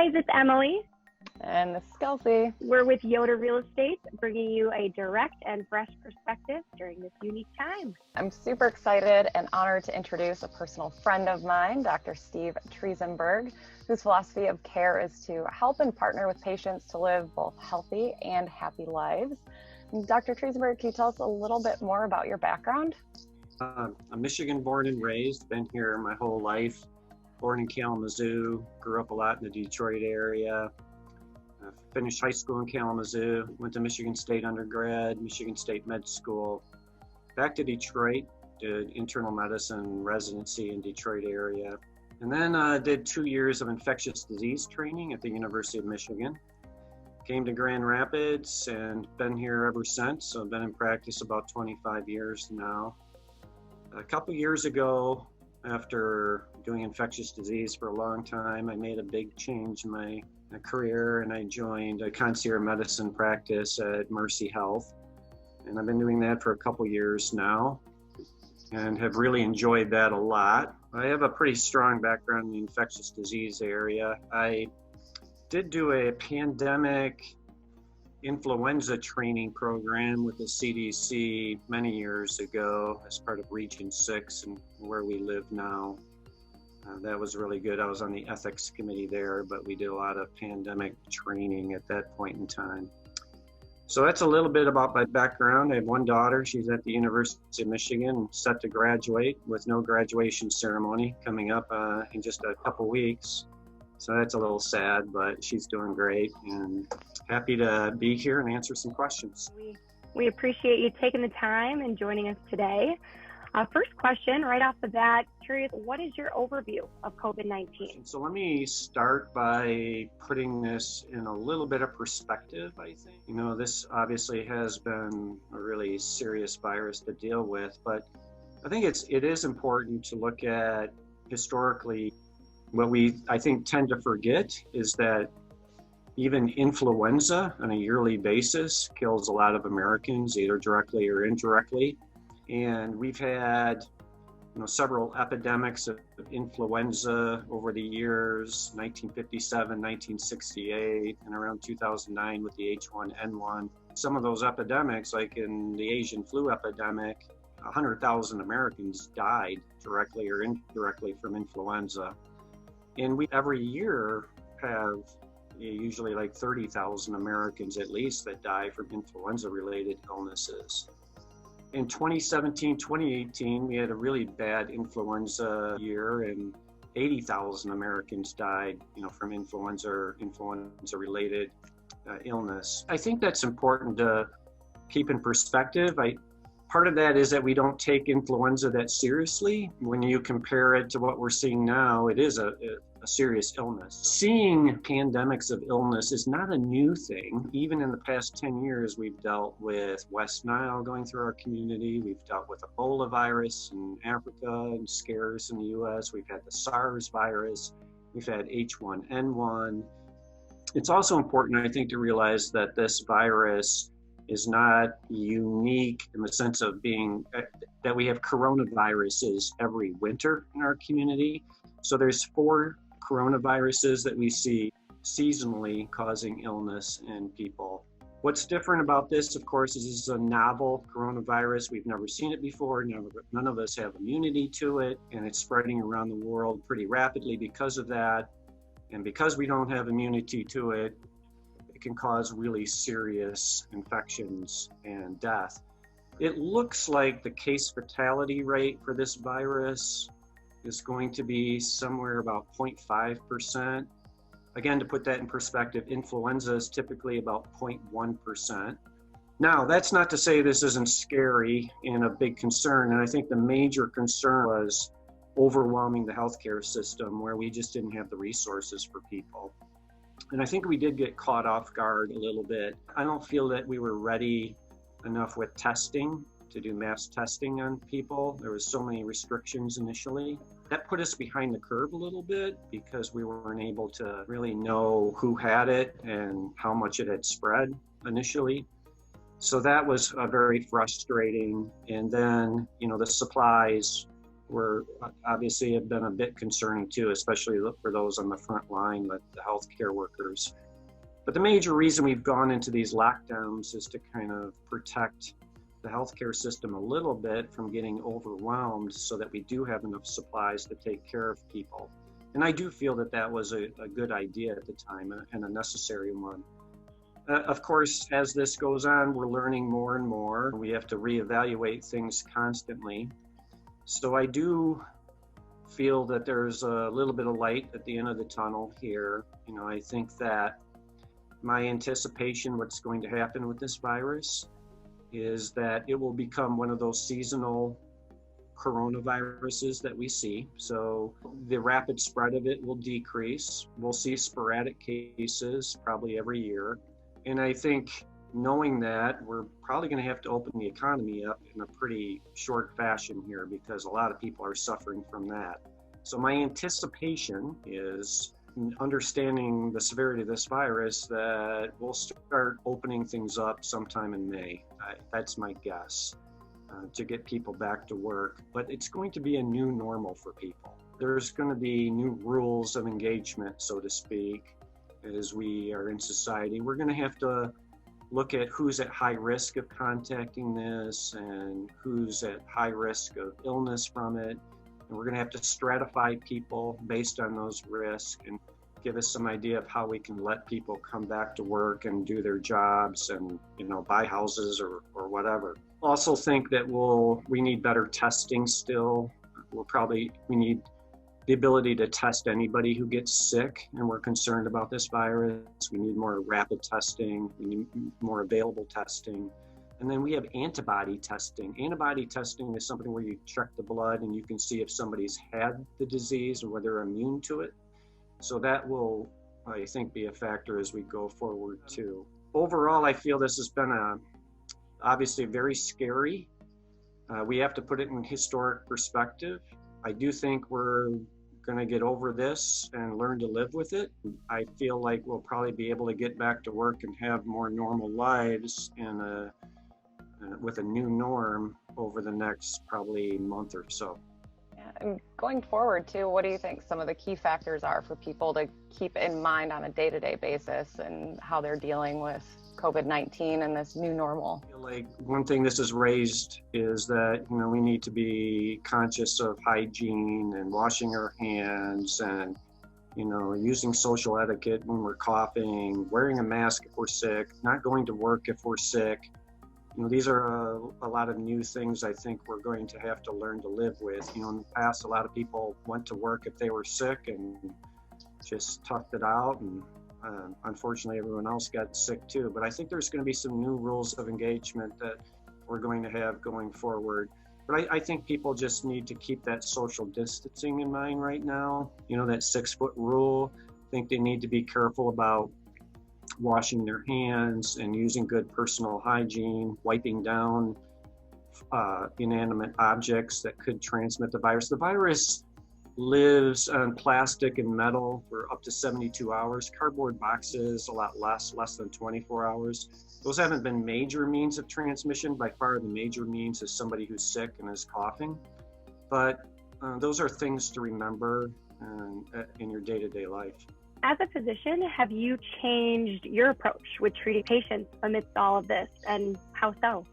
guys, it's Emily. And this is Kelsey. We're with Yoder Real Estate, bringing you a direct and fresh perspective during this unique time. I'm super excited and honored to introduce a personal friend of mine, Dr. Steve Triesenberg, whose philosophy of care is to help and partner with patients to live both healthy and happy lives. Dr. Triesenberg, can you tell us a little bit more about your background? I'm Michigan born and raised, been here my whole life. Born in Kalamazoo, grew up a lot in the Detroit area. Finished high school in Kalamazoo, went to Michigan State undergrad, Michigan State med school. Back to Detroit, did internal medicine residency in Detroit area. And then did 2 years of infectious disease training at the University of Michigan. Came to Grand Rapids and been here ever since. So I've been in practice about 25 years now. A couple years ago, after doing infectious disease for a long time, I made a big change in my career and I joined a concierge medicine practice at Mercy Health. And I've been doing that for a couple years now and have really enjoyed that a lot. I have a pretty strong background in the infectious disease area. I did do a pandemic influenza training program with the CDC many years ago as part of Region 6 and where we live now. That was really good. I was on the ethics committee there, but we did a lot of pandemic training at that point in time. So that's a little bit about my background. I have one daughter. She's at the University of Michigan, set to graduate with no graduation ceremony coming up in just a couple weeks. So that's a little sad, but she's doing great and happy to be here and answer some questions. We appreciate you taking the time and joining us today. First question, right off the bat, curious, what is your overview of COVID-19? So let me start by putting this in a little bit of perspective, I think. You know, this obviously has been a really serious virus to deal with, but I think it is important to look at historically. What I think tend to forget is that even influenza on a yearly basis kills a lot of Americans, either directly or indirectly. And we've had, several epidemics of influenza over the years, 1957, 1968, and around 2009 with the H1N1. Some of those epidemics, like in the Asian flu epidemic, 100,000 Americans died directly or indirectly from influenza. And we every year have usually like 30,000 Americans at least that die from influenza-related illnesses. In 2017, 2018, we had a really bad influenza year and 80,000 Americans died, from influenza-related illness. I think that's important to keep in perspective. Part of that is that we don't take influenza that seriously. When you compare it to what we're seeing now, it is a serious illness. Seeing pandemics of illness is not a new thing. Even in the past 10 years, we've dealt with West Nile going through our community. We've dealt with Ebola virus in Africa and scares in the US. We've had the SARS virus. We've had H1N1. It's also important, I think, to realize that this virus is not unique in the sense of being that we have coronaviruses every winter in our community. So there's 4 coronaviruses that we see seasonally causing illness in people. What's different about this, of course, is this is a novel coronavirus. We've never seen it before. None of us have immunity to it, and it's spreading around the world pretty rapidly because of that. And because we don't have immunity to it, it can cause really serious infections and death. It looks like the case fatality rate for this virus is going to be somewhere about 0.5%. Again, to put that in perspective, influenza is typically about 0.1%. Now, that's not to say this isn't scary and a big concern. And I think the major concern was overwhelming the healthcare system where we just didn't have the resources for people. And I think we did get caught off guard a little bit. I don't feel that we were ready enough with testing to do mass testing on people. There was so many restrictions initially. That put us behind the curve a little bit because we weren't able to really know who had it and how much it had spread initially. So that was very frustrating. And then, the supplies were obviously have been a bit concerning too, especially for those on the front line, like the healthcare workers. But the major reason we've gone into these lockdowns is to kind of protect the healthcare system a little bit from getting overwhelmed so that we do have enough supplies to take care of people. And I do feel that that was a good idea at the time and a necessary one. Of course, as this goes on, we're learning more and more. We have to reevaluate things constantly. So I do feel that there's a little bit of light at the end of the tunnel here. You know, I think that my anticipation what's going to happen with this virus is that it will become one of those seasonal coronaviruses that we see. So the rapid spread of it will decrease. We'll see sporadic cases probably every year. And I think knowing that, we're probably going to have to open the economy up in a pretty short fashion here because a lot of people are suffering from that. So my anticipation is, understanding the severity of this virus, that we'll start opening things up sometime in May. That's my guess, to get people back to work. But it's going to be a new normal for people. There's going to be new rules of engagement, so to speak, as we are in society. We're going to have to look at who's at high risk of contacting this and who's at high risk of illness from it. And we're going to have to stratify people based on those risks and give us some idea of how we can let people come back to work and do their jobs and, you know, buy houses or whatever. Also think that we need better testing still. We need the ability to test anybody who gets sick, and we're concerned about this virus. We need more rapid testing. We need more available testing. And then we have antibody testing. Antibody testing is something where you check the blood and you can see if somebody's had the disease and whether they're immune to it. So that will, I think, be a factor as we go forward too. Overall, I feel this has been obviously very scary. We have to put it in historic perspective. I do think we're going to get over this and learn to live with it. I feel like we'll probably be able to get back to work and have more normal lives with a new norm over the next probably month or so. Yeah, and going forward too, what do you think some of the key factors are for people to keep in mind on a day-to-day basis and how they're dealing with COVID-19 and this new normal? I feel like one thing this has raised is that, you know, we need to be conscious of hygiene and washing our hands and, you know, using social etiquette when we're coughing, wearing a mask if we're sick, not going to work if we're sick. You know, these are a lot of new things I think we're going to have to learn to live with. You know, in the past, a lot of people went to work if they were sick and just toughed it out, and unfortunately everyone else got sick too. But I think there's going to be some new rules of engagement that we're going to have going forward. But I think people just need to keep that social distancing in mind right now. You know, that 6-foot rule. I think they need to be careful about washing their hands and using good personal hygiene, wiping down inanimate objects that could transmit the virus. The virus lives on plastic and metal for up to 72 hours. Cardboard boxes, a lot less than 24 hours. Those haven't been major means of transmission. By far the major means is somebody who's sick and is coughing. But those are things to remember in your day-to-day life. As a physician, have you changed your approach with treating patients amidst all of this, and how so?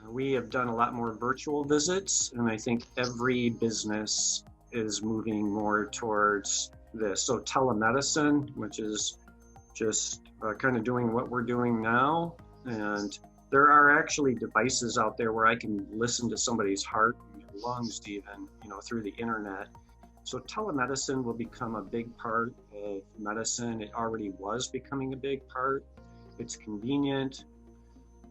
We have done a lot more virtual visits, and I think every business is moving more towards this. So telemedicine, which is just kind of doing what we're doing now, and there are actually devices out there where I can listen to somebody's heart and their lungs even, you know, through the internet. So telemedicine will become a big part of medicine. It already was becoming a big part. It's convenient,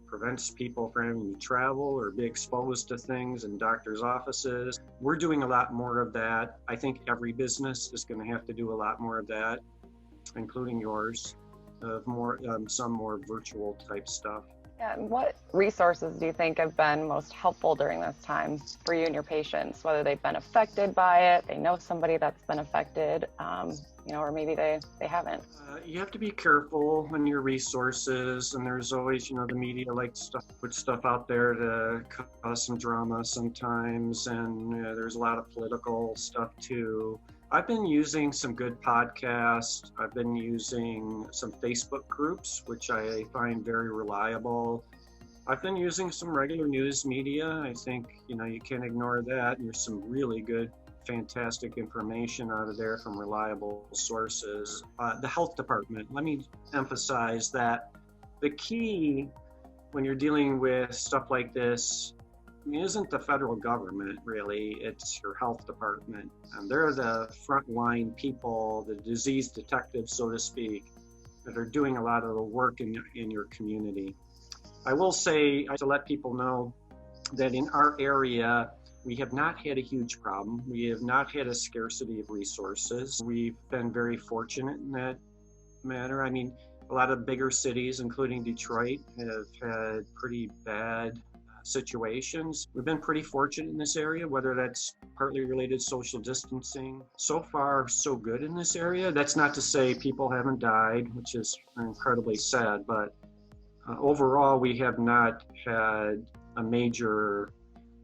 prevents people from having to travel or be exposed to things in doctors' offices. We're doing a lot more of that. I think every business is going to have to do a lot more of that, including yours, of some more virtual type stuff. Yeah, and what resources do you think have been most helpful during this time for you and your patients, whether they've been affected by it, they know somebody that's been affected, or maybe they haven't? You have to be careful on your resources, and there's always, the media likes to put stuff out there to cause some drama sometimes, and there's a lot of political stuff too. I've been using some good podcasts. I've been using some Facebook groups, which I find very reliable. I've been using some regular news media. I think, you can't ignore that. There's some really good, fantastic information out of there from reliable sources. The health department, let me emphasize that the key when you're dealing with stuff like this isn't the federal government, really. It's your health department. And they're the frontline people, the disease detectives, so to speak, that are doing a lot of the work in your community. I will say, to let people know that in our area, we have not had a huge problem. We have not had a scarcity of resources. We've been very fortunate in that matter. I mean, a lot of bigger cities, including Detroit, have had pretty bad situations. We've been pretty fortunate in this area, whether that's partly related to social distancing. So far, so good in this area. That's not to say people haven't died, which is incredibly sad, but overall, we have not had a major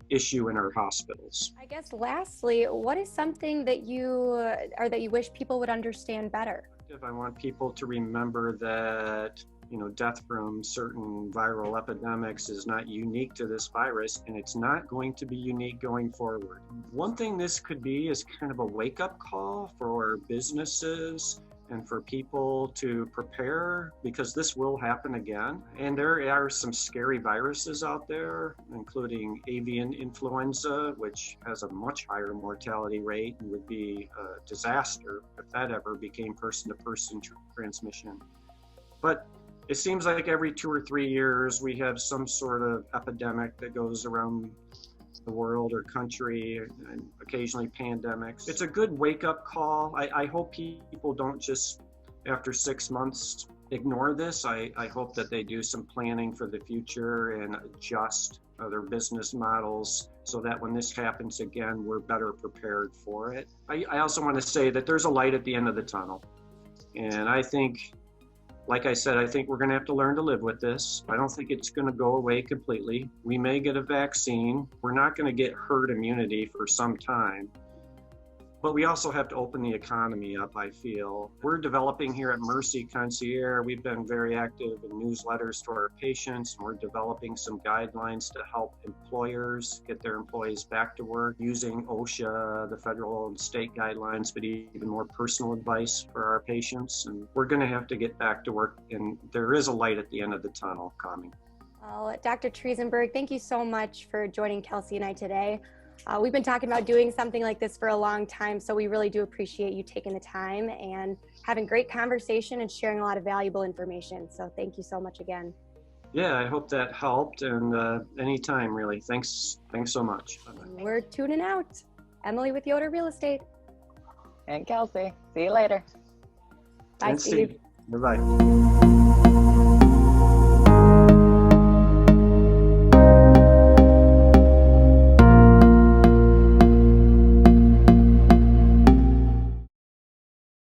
issue in our hospitals. I guess lastly, what is something that you wish people would understand better? I want people to remember that death from certain viral epidemics is not unique to this virus, and it's not going to be unique going forward. One thing this could be is kind of a wake-up call for businesses and for people to prepare, because this will happen again. And there are some scary viruses out there, including avian influenza, which has a much higher mortality rate and would be a disaster if that ever became person-to-person transmission. But it seems like every 2 or 3 years we have some sort of epidemic that goes around the world or country, and occasionally pandemics. It's a good wake-up call. I hope people don't just, after 6 months, ignore this. I hope that they do some planning for the future and adjust their business models so that when this happens again, we're better prepared for it. I also want to say that there's a light at the end of the tunnel. And I think, like I said, I think we're going to have to learn to live with this. I don't think it's going to go away completely. We may get a vaccine. We're not going to get herd immunity for some time. But we also have to open the economy up, I feel. We're developing here at Mercy Concierge. We've been very active in newsletters to our patients, and we're developing some guidelines to help employers get their employees back to work using OSHA, the federal and state guidelines, but even more personal advice for our patients. And we're going to have to get back to work, and there is a light at the end of the tunnel coming. Well, Dr. Triesenberg, thank you so much for joining Kelsey and I today. We've been talking about doing something like this for a long time, so we really do appreciate you taking the time and having great conversation and sharing a lot of valuable information. So thank you so much again. Yeah, I hope that helped, and anytime, really. Thanks so much. Bye-bye. We're tuning out. Emily with Yoder Real Estate. And Kelsey. See you later. Bye, Steve. Bye-bye.